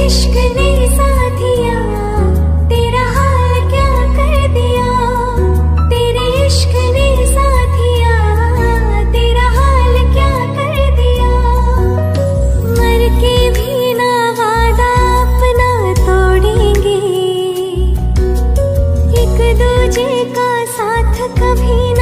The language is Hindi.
इश्क ने साथिया तेरा हाल क्या कर दिया, तेरे इश्क ने साथिया तेरा हाल क्या कर दिया। मर के भी ना वादा अपना तोड़ेंगे, एक दूजे का साथ कभी